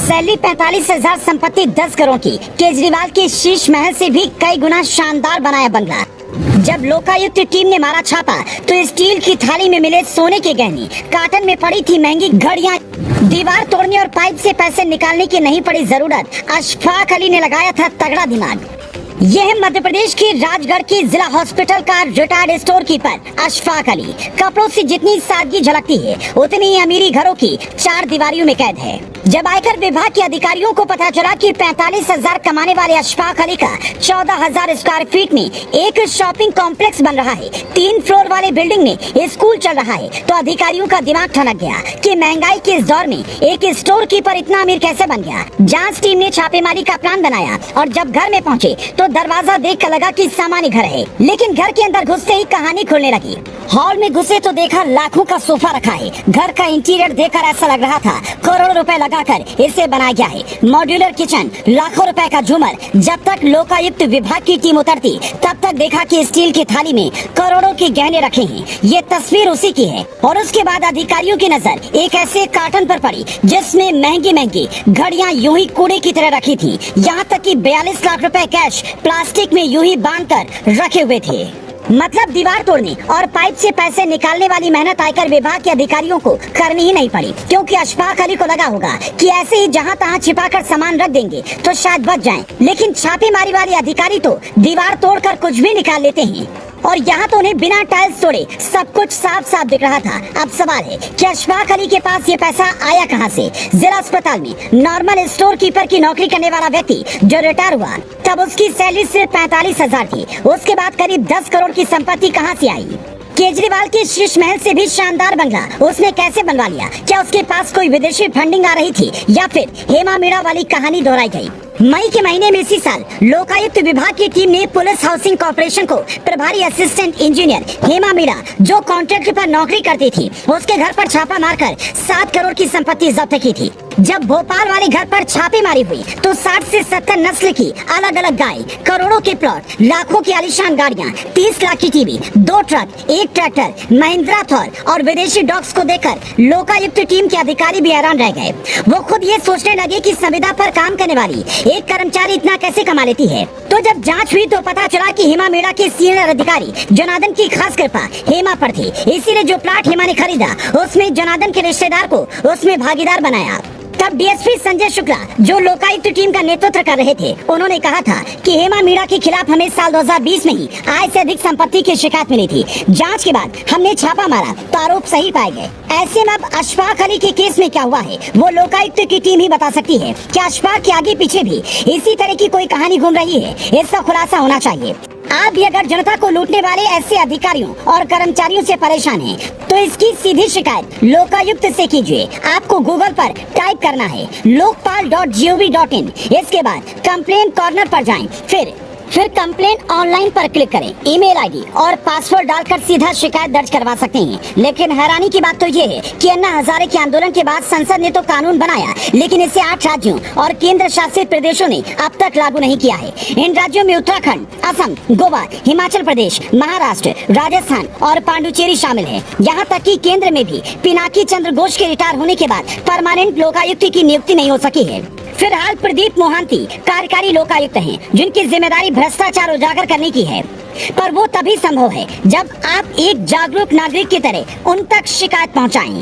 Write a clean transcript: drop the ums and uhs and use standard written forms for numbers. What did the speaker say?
Salary 45,000, संपत्ति 10 करोड़ की। केजरीवाल के शीश महल से भी कई गुना शानदार बनाया बंगला। जब लोकायुक्त टीम ने मारा छापा तो स्टील की थाली में मिले सोने के गहने, कार्टन में पड़ी थी महंगी घड़ियां। दीवार तोड़ने और पाइप से पैसे निकालने की नहीं पड़ी जरूरत। अशफाक अली ने लगाया था तगड़ा दिमाग। यह मध्य प्रदेश की राजगढ़ की जिला हॉस्पिटल का retired store keeper Ashfaq Ali. कपड़ों से जितनी सादगी झलकती है उतनी ही अमीरी घरों की चार दीवारियों में कैद है। जब आयकर विभाग के अधिकारियों को पता चला कि 45,000 कमाने वाले अशफाक अली का 14,000 स्क्वायर फीट में एक शॉपिंग कॉम्प्लेक्स बन रहा है, 3 फ्लोर वाले बिल्डिंग में स्कूल चल रहा है, तो अधिकारियों का दिमाग ठनक गया कि महंगाई के इस दौर में एक स्टोर कीपर इतना अमीर कैसे बन गया। जांच टीम ने छापेमारी का प्लान बनाया और जब घर में पहुंचे तो दरवाजा देख कर लगा कि सामान्य घर है, लेकिन घर के अंदर घुसते ही कहानी खुलने लगी। हॉल में घुसे तो देखा लाखों का सोफा रखा है। घर का इंटीरियर देखकर ऐसा लग रहा था करोड़ों रुपए लगाकर इसे बनाया गया है। मॉड्यूलर किचन, लाखों रुपए का झूमर। जब तक लोकायुक्त विभाग की टीम उतरती तब तक देखा कि स्टील की थाली में करोड़ों के गहने रखे हैं। ये तस्वीर उसी की है। और उसके बाद अधिकारियों की नजर एक ऐसे कार्टन पर पड़ी जिसमें महंगी महंगी घड़ियां यूं ही कूड़े की तरह रखी थी। यहाँ तक कि 42 लाख रुपए कैश प्लास्टिक में यूं ही बांध कर रखे हुए थे। मतलब दीवार तोड़ने और पाइप से पैसे निकालने वाली मेहनत आयकर विभाग के अधिकारियों को करनी ही नहीं पड़ी, क्योंकि अशफाक अली को लगा होगा कि ऐसे ही जहां तहां छिपाकर सामान रख देंगे तो शायद बच जाएं। लेकिन छापेमारी वाले अधिकारी तो दीवार तोड़कर कुछ भी निकाल लेते हैं। और यहाँ तो उन्हें बिना टाइल्स तोड़े सब कुछ साफ साफ दिख रहा था। अब सवाल है कि अशफाक अली के पास ये पैसा आया कहाँ से? जिला अस्पताल में नॉर्मल स्टोर कीपर की नौकरी करने वाला व्यक्ति जो रिटायर हुआ तब उसकी सैलरी सिर्फ 45,000 थी। उसके बाद करीब 10 करोड़ की संपत्ति कहाँ से आई? केजरीवाल के शीश महल से भी शानदार बंगला उसने कैसे बनवा लिया? क्या उसके पास कोई विदेशी फंडिंग आ रही थी या फिर हेमा मीणा वाली कहानी दोहराई गई? मई के महीने में इसी साल लोकायुक्त विभाग की टीम ने पुलिस हाउसिंग कॉर्पोरेशन को प्रभारी असिस्टेंट इंजीनियर हेमा मीणा, जो कॉन्ट्रैक्ट पर नौकरी करती थी, उसके घर पर छापा मारकर 7 करोड़ की संपत्ति जब्त की थी। जब भोपाल वाले घर पर छापेमारी हुई तो 60 से 70 नस्ल की अलग अलग गाय, करोड़ों के प्लॉट, लाखों की आलीशान गाड़ियां, 30 लाख की TV, 2 truck, 1 tractor, Mahindra Thor और विदेशी डॉग्स को देखकर लोकायुक्त टीम के अधिकारी भी हैरान रह गए। वो खुद ये सोचने लगे कि संविदा पर काम करने वाली एक कर्मचारी इतना कैसे कमा लेती है। तो जब जांच हुई तो पता चला कि हेमा मीणा के सीनियर अधिकारी जनार्दन की खास कृपा हेमा पर थी। इसीलिए जो प्लाट हेमा ने खरीदा उसमें जनार्दन के रिश्तेदार को उसमें भागीदार बनाया। तब डीएसपी संजय शुक्ला, जो लोकायुक्त टीम का नेतृत्व कर रहे थे, उन्होंने कहा था कि हेमा मीणा के खिलाफ हमें साल 2020 में ही आय से अधिक संपत्ति की शिकायत मिली थी। जांच के बाद हमने छापा मारा तो आरोप सही पाए गए। ऐसे में अब अशफाक अली के केस में क्या हुआ है वो लोकायुक्त की टीम ही बता सकती है। क्या अशफाक के आगे पीछे भी इसी तरह की कोई कहानी घूम रही है? इसका खुलासा होना चाहिए। आप भी अगर जनता को लूटने वाले ऐसे अधिकारियों और कर्मचारियों से परेशान हैं, तो इसकी सीधी शिकायत लोकायुक्त से कीजिए। आपको गूगल पर टाइप करना है lokpal.gov.in। इसके बाद कंप्लेन कॉर्नर पर जाएं, फिर कंप्लेन ऑनलाइन पर क्लिक करें। ईमेल आईडी और पासवर्ड डालकर सीधा शिकायत दर्ज करवा सकते हैं। लेकिन हैरानी की बात तो ये है कि अन्ना हजारे के आंदोलन के बाद संसद ने तो कानून बनाया, लेकिन इसे 8 राज्यों और केंद्र शासित प्रदेशों ने अब तक लागू नहीं किया है। इन राज्यों में उत्तराखंड, असम, गोवा, हिमाचल प्रदेश, महाराष्ट्र, राजस्थान और पांडुचेरी शामिल है। यहाँ तक कि केंद्र में भी पिनाकी चंद्र घोष के रिटायर होने के बाद परमानेंट लोकायुक्त की नियुक्ति नहीं हो सकी है। फिलहाल प्रदीप मोहंती कार्यकारी लोकायुक्त हैं, जिनकी जिम्मेदारी भ्रष्टाचार उजागर करने की है। पर वो तभी संभव है जब आप एक जागरूक नागरिक की तरह उन तक शिकायत पहुंचाएं।